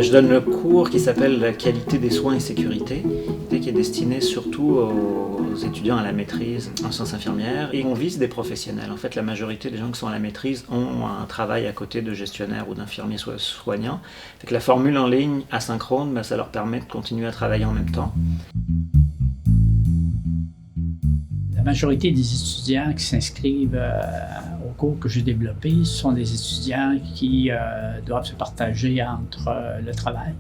Je donne le cours qui s'appelle la qualité des soins et sécurité, qui est destiné surtout aux étudiants à la maîtrise en sciences infirmières. Et on vise des professionnels. En fait, la majorité des gens qui sont à la maîtrise ont un travail à côté de gestionnaire ou d'infirmier soignant. Fait que la formule en ligne asynchrone, ça leur permet de continuer à travailler en même temps. La majorité des étudiants qui s'inscrivent au cours que j'ai développé sont des étudiants qui doivent se partager entre le travail,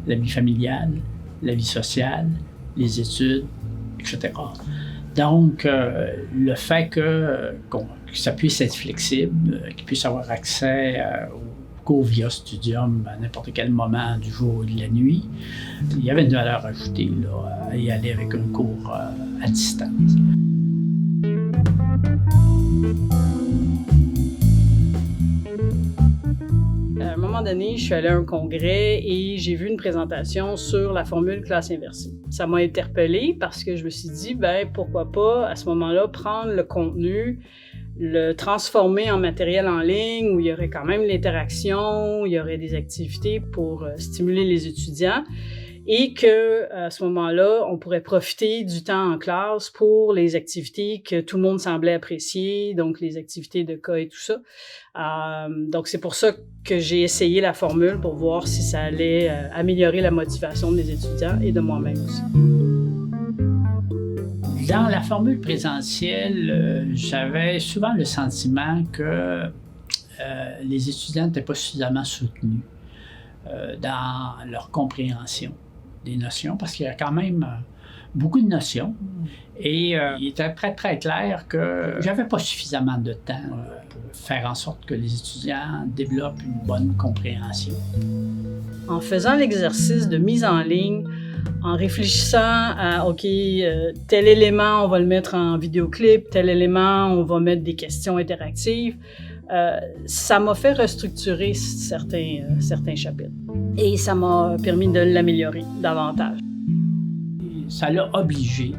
la vie familiale, la vie sociale, les études, etc. Donc, le fait que ça puisse être flexible, qu'ils puissent avoir accès aux cours via Studium à n'importe quel moment du jour ou de la nuit, il y avait une valeur ajoutée là, à y aller avec un cours à distance. À un moment donné, je suis allée à un congrès et j'ai vu une présentation sur la formule classe inversée. Ça m'a interpellée parce que je me suis dit, pourquoi pas, à ce moment-là, prendre le contenu, le transformer en matériel en ligne où il y aurait quand même l'interaction, il y aurait des activités pour stimuler les étudiants et que à ce moment-là, on pourrait profiter du temps en classe pour les activités que tout le monde semblait apprécier, donc les activités de cas et tout ça. Donc c'est pour ça que j'ai essayé la formule pour voir si ça allait améliorer la motivation des étudiants et de moi-même aussi. Dans la formule présentielle, j'avais souvent le sentiment que les étudiants n'étaient pas suffisamment soutenus dans leur compréhension des notions, parce qu'il y a quand même beaucoup de notions. Et il était très, très clair que j'avais pas suffisamment de temps pour faire en sorte que les étudiants développent une bonne compréhension. En faisant l'exercice de mise en ligne, en réfléchissant à, tel élément, on va le mettre en vidéoclip, tel élément, on va mettre des questions interactives, ça m'a fait restructurer certains chapitres. Et ça m'a permis de l'améliorer davantage. Ça l'a obligé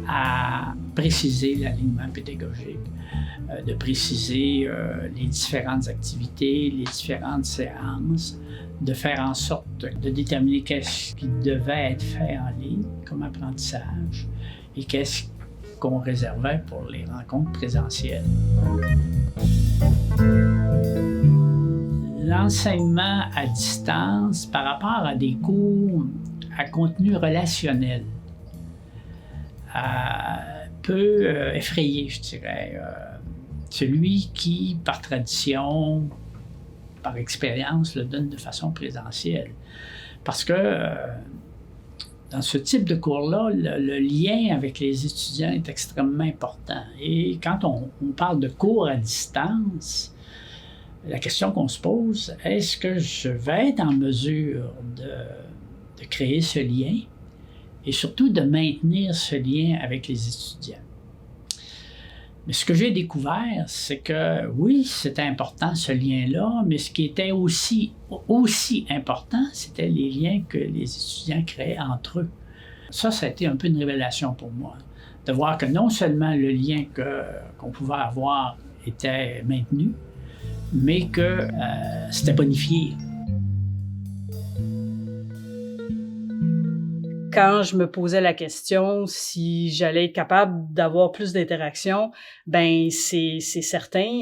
à préciser l'alignement pédagogique, de préciser les différentes activités, les différentes séances, de faire en sorte de déterminer qu'est-ce qui devait être fait en ligne comme apprentissage et qu'est-ce qu'on réservait pour les rencontres présentielles. L'enseignement à distance par rapport à des cours à contenu relationnel peut effrayer, je dirais, celui qui, par tradition, par expérience, le donne de façon présentielle. Parce que dans ce type de cours-là, le lien avec les étudiants est extrêmement important. Et quand on parle de cours à distance, la question qu'on se pose, est-ce que je vais être en mesure de créer ce lien et surtout de maintenir ce lien avec les étudiants? Mais ce que j'ai découvert, c'est que oui, c'était important ce lien-là, mais ce qui était aussi important, c'était les liens que les étudiants créaient entre eux. Ça a été un peu une révélation pour moi, de voir que non seulement le lien qu'on pouvait avoir était maintenu, mais que c'était bonifié. Quand je me posais la question si j'allais être capable d'avoir plus d'interaction, c'est certain.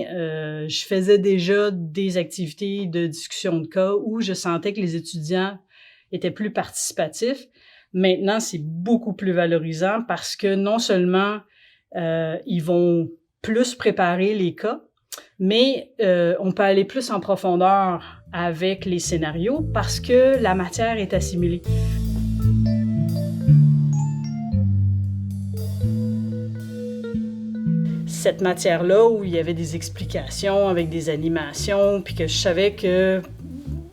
Je faisais déjà des activités de discussion de cas où je sentais que les étudiants étaient plus participatifs. Maintenant, c'est beaucoup plus valorisant parce que non seulement ils vont plus préparer les cas, mais on peut aller plus en profondeur avec les scénarios parce que la matière est assimilée. Cette matière-là où il y avait des explications avec des animations, puis que je savais que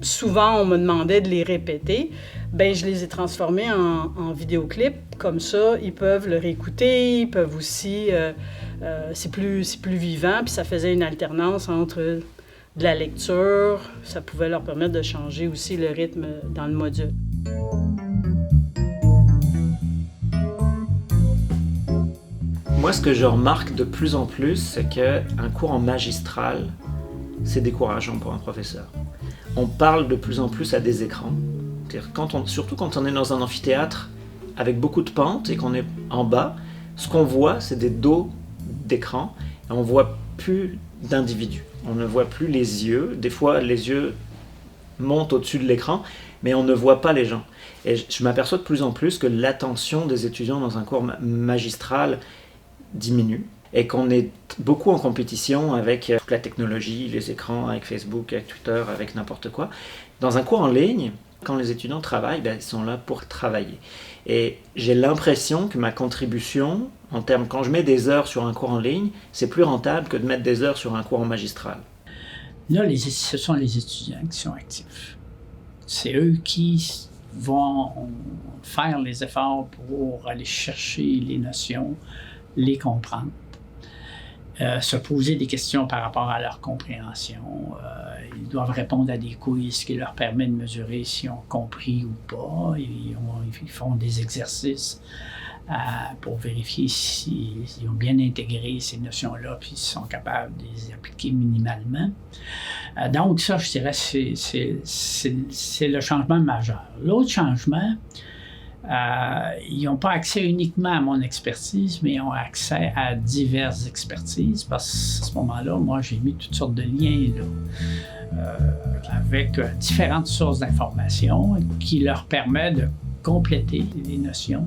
souvent on me demandait de les répéter, je les ai transformés en vidéoclips. Comme ça, ils peuvent le réécouter, ils peuvent aussi... c'est plus vivant, puis ça faisait une alternance entre de la lecture. Ça pouvait leur permettre de changer aussi le rythme dans le module. Moi, ce que je remarque de plus en plus, c'est qu'un cours en magistral, c'est décourageant pour un professeur. on parle de plus en plus à des écrans. C'est-à-dire surtout quand on est dans un amphithéâtre avec beaucoup de pentes et qu'on est en bas, ce qu'on voit, c'est des dos d'écran et on ne voit plus d'individus. On ne voit plus les yeux. Des fois, les yeux montent au-dessus de l'écran, mais on ne voit pas les gens. Et je m'aperçois de plus en plus que l'attention des étudiants dans un cours magistral diminue et qu'on est beaucoup en compétition avec toute la technologie, les écrans, avec Facebook, avec Twitter, avec n'importe quoi. Dans un cours en ligne, quand les étudiants travaillent, ils sont là pour travailler. Et j'ai l'impression que ma contribution, en termes, quand je mets des heures sur un cours en ligne, c'est plus rentable que de mettre des heures sur un cours en magistral. Là, ce sont les étudiants qui sont actifs. C'est eux qui vont faire les efforts pour aller chercher les notions, les comprendre, se poser des questions par rapport à leur compréhension. Ils doivent répondre à des quiz qui leur permettent de mesurer s'ils ont compris ou pas. Ils font des exercices pour vérifier s'ils ont bien intégré ces notions-là puis s'ils sont capables de les appliquer minimalement. Donc ça, je dirais, c'est le changement majeur. L'autre changement, ils n'ont pas accès uniquement à mon expertise, mais ils ont accès à diverses expertises parce qu'à ce moment-là, moi, j'ai mis toutes sortes de liens là, avec différentes sources d'informations qui leur permettent de compléter les notions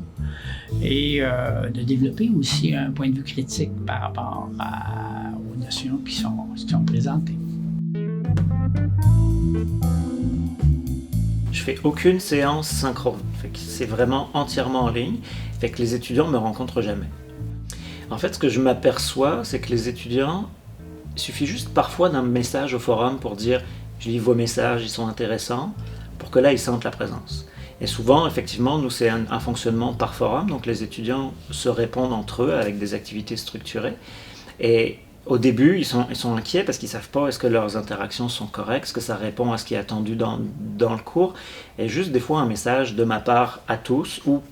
et de développer aussi un point de vue critique par rapport aux notions qui sont présentées. Je fais aucune séance synchrone, c'est vraiment entièrement en ligne, fait que les étudiants ne me rencontrent jamais. En fait, ce que je m'aperçois, c'est que les étudiants, il suffit juste parfois d'un message au forum pour dire « je lis vos messages, ils sont intéressants », pour que là, ils sentent la présence. Et souvent, effectivement, nous, c'est un fonctionnement par forum, donc les étudiants se répondent entre eux avec des activités structurées. Et au début, ils sont inquiets parce qu'ils ne savent pas est-ce que leurs interactions sont correctes, est-ce que ça répond à ce qui est attendu dans le cours. Et juste des fois un message de ma part à tous ou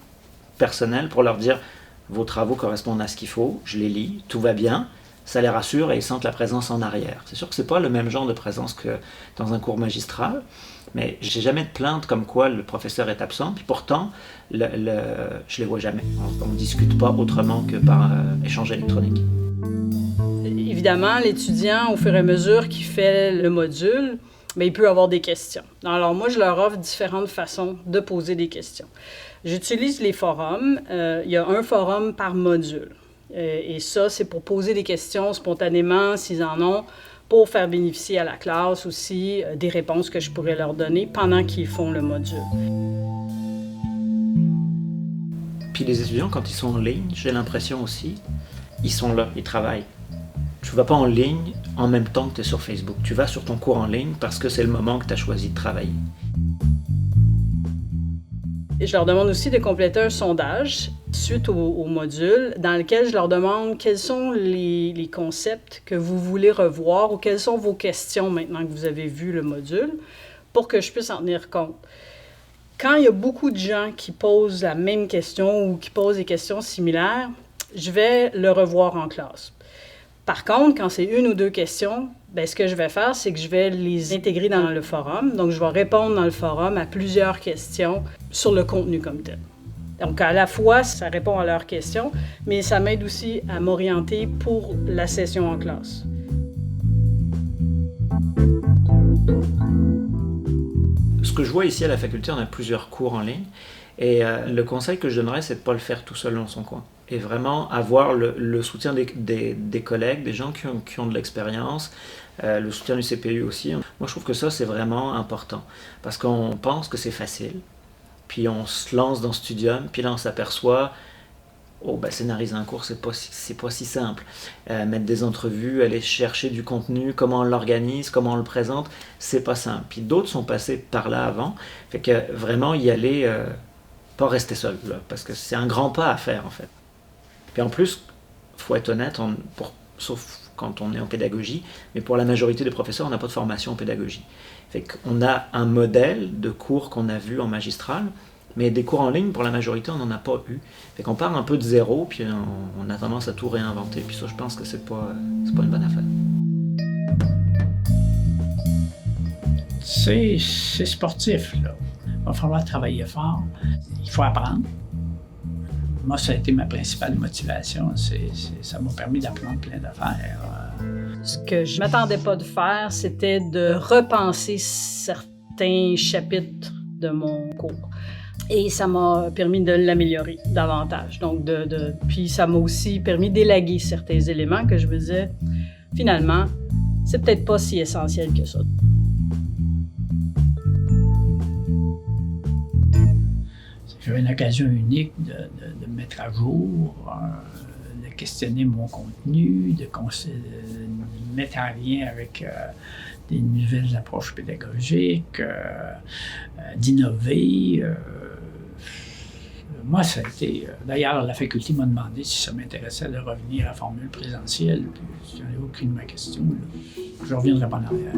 personnel pour leur dire « vos travaux correspondent à ce qu'il faut, je les lis, tout va bien ». Ça les rassure et ils sentent la présence en arrière. C'est sûr que ce n'est pas le même genre de présence que dans un cours magistral, mais je n'ai jamais de plainte comme quoi le professeur est absent, puis pourtant, je ne les vois jamais. On ne discute pas autrement que par échange électronique. Évidemment, l'étudiant, au fur et à mesure qu'il fait le module, mais il peut avoir des questions. Alors moi, je leur offre différentes façons de poser des questions. J'utilise les forums. Il y a un forum par module. Et ça, c'est pour poser des questions spontanément, s'ils en ont, pour faire bénéficier à la classe aussi des réponses que je pourrais leur donner pendant qu'ils font le module. Puis les étudiants, quand ils sont en ligne, j'ai l'impression aussi, ils sont là, ils travaillent. Tu ne vas pas en ligne en même temps que tu es sur Facebook. Tu vas sur ton cours en ligne parce que c'est le moment que tu as choisi de travailler. Et je leur demande aussi de compléter un sondage suite au module dans lequel je leur demande quels sont les concepts que vous voulez revoir ou quelles sont vos questions maintenant que vous avez vu le module pour que je puisse en tenir compte. Quand il y a beaucoup de gens qui posent la même question ou qui posent des questions similaires, je vais le revoir en classe. Par contre, quand c'est une ou deux questions, bien, ce que je vais faire, c'est que je vais les intégrer dans le forum. Donc, je vais répondre dans le forum à plusieurs questions sur le contenu comme tel. Donc, à la fois, ça répond à leurs questions, mais ça m'aide aussi à m'orienter pour la session en classe. Ce que je vois ici à la faculté, on a plusieurs cours en ligne. Et le conseil que je donnerais, c'est de ne pas le faire tout seul dans son coin. Et vraiment avoir le soutien des collègues, des gens qui ont de l'expérience, le soutien du CPU aussi. Moi, je trouve que ça, c'est vraiment important. Parce qu'on pense que c'est facile. Puis on se lance dans Studium, puis là, on s'aperçoit, scénariser un cours, c'est pas si simple. Mettre des entrevues, aller chercher du contenu, comment on l'organise, comment on le présente, c'est pas simple. Puis d'autres sont passés par là avant. Fait que vraiment y aller, pas rester seul, là, parce que c'est un grand pas à faire, en fait. Puis en plus, il faut être honnête, sauf quand on est en pédagogie, mais pour la majorité des professeurs, on n'a pas de formation en pédagogie. Fait qu'on a un modèle de cours qu'on a vu en magistral, mais des cours en ligne, pour la majorité, on n'en a pas eu. Fait qu'on part un peu de zéro, puis on a tendance à tout réinventer. Puis ça, je pense que c'est pas une bonne affaire. C'est sportif, là. Il va falloir travailler fort. Il faut apprendre. Moi, ça a été ma principale motivation. Ça m'a permis d'apprendre plein d'affaires. Ce que je ne m'attendais pas de faire, c'était de repenser certains chapitres de mon cours. Et ça m'a permis de l'améliorer davantage. Donc, puis ça m'a aussi permis d'élaguer certains éléments que je me disais, finalement, c'est peut-être pas si essentiel que ça. J'avais une occasion unique de me mettre à jour, de questionner mon contenu, de me mettre en lien avec des nouvelles approches pédagogiques, d'innover. Moi, ça a été... D'ailleurs, la faculté m'a demandé si ça m'intéressait de revenir à la formule présentielle. Puis, j'en ai aucune question. Là. Je reviendrai pas en arrière.